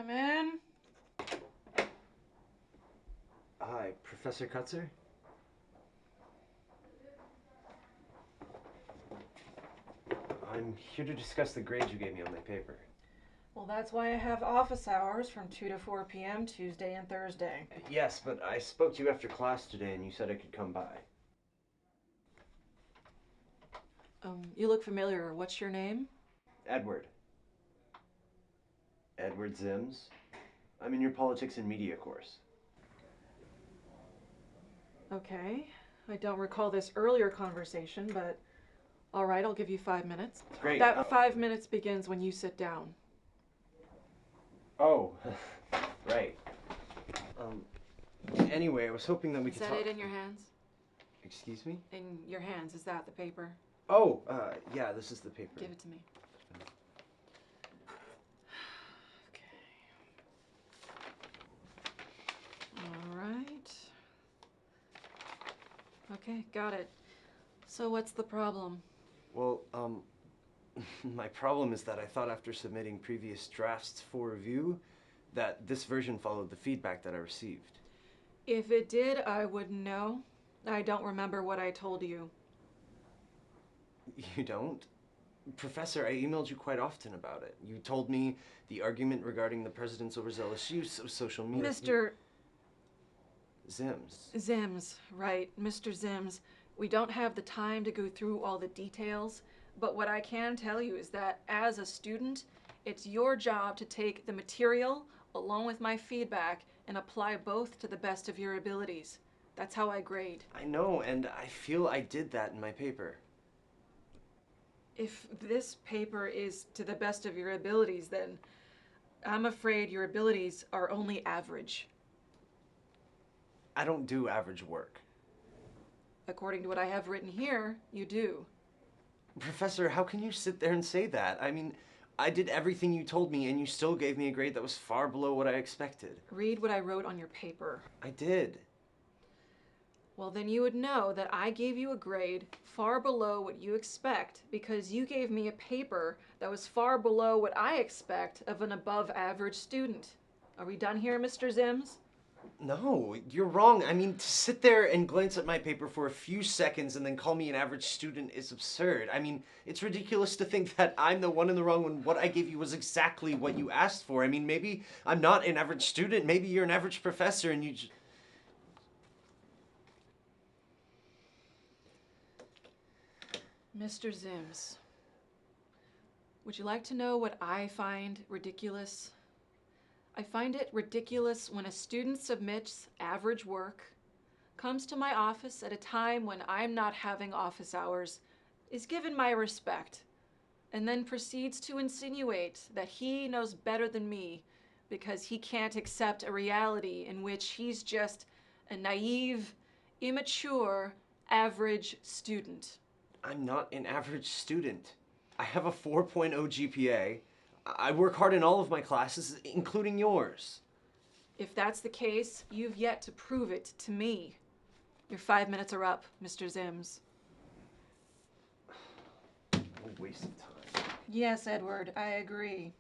Come in. Hi, Professor Kutzer? I'm here to discuss the grades you gave me on my paper. Well, that's why I have office hours from 2 to 4 p.m. Tuesday and Thursday. Yes, but I spoke to you after class today and you said I could come by. You look familiar. What's your name? Edward. Edward Zims. I'm in your politics and media course. Okay. I don't recall this earlier conversation, but all right, I'll give you 5 minutes. Great. That 5 minutes begins when you sit down. Oh, right. Anyway, I was hoping that we could Is talk. that it in your hands? Excuse me? In your hands, is that the paper? Oh, yeah, this is the paper. Give it to me. Okay. All right. Okay, got it. So what's the problem? Well, my problem is that I thought after submitting previous drafts for review that this version followed the feedback that I received. If it did, I wouldn't know. I don't remember what I told you. You don't? Professor, I emailed you quite often about it. You told me the argument regarding the president's overzealous use of social media... Mr. Zims. Zims, right. Mr. Zims, we don't have the time to go through all the details, but what I can tell you is that as a student, it's your job to take the material along with my feedback and apply both to the best of your abilities. That's how I grade. I know, and I feel I did that in my paper. If this paper is to the best of your abilities, then I'm afraid your abilities are only average. I don't do average work. According to what I have written here, you do. Professor, how can you sit there and say that? I mean, I did everything you told me and you still gave me a grade that was far below what I expected. Read what I wrote on your paper. I did. Well, then you would know that I gave you a grade far below what you expect because you gave me a paper that was far below what I expect of an above average student. Are we done here, Mr. Zims? No, you're wrong. I mean, to sit there and glance at my paper for a few seconds and then call me an average student is absurd. I mean, it's ridiculous to think that I'm the one in the wrong when what I gave you was exactly what you asked for. I mean, maybe I'm not an average student. Maybe you're an average professor and you just... Mr. Zims, would you like to know what I find ridiculous? I find it ridiculous when a student submits average work, comes to my office at a time when I'm not having office hours, is given my respect, and then proceeds to insinuate that he knows better than me because he can't accept a reality in which he's just a naive, immature, average student. I'm not an average student. I have a 4.0 GPA. I work hard in all of my classes, including yours. If that's the case, you've yet to prove it to me. Your 5 minutes are up, Mr. Zims. A waste of time. Yes, Edward, I agree.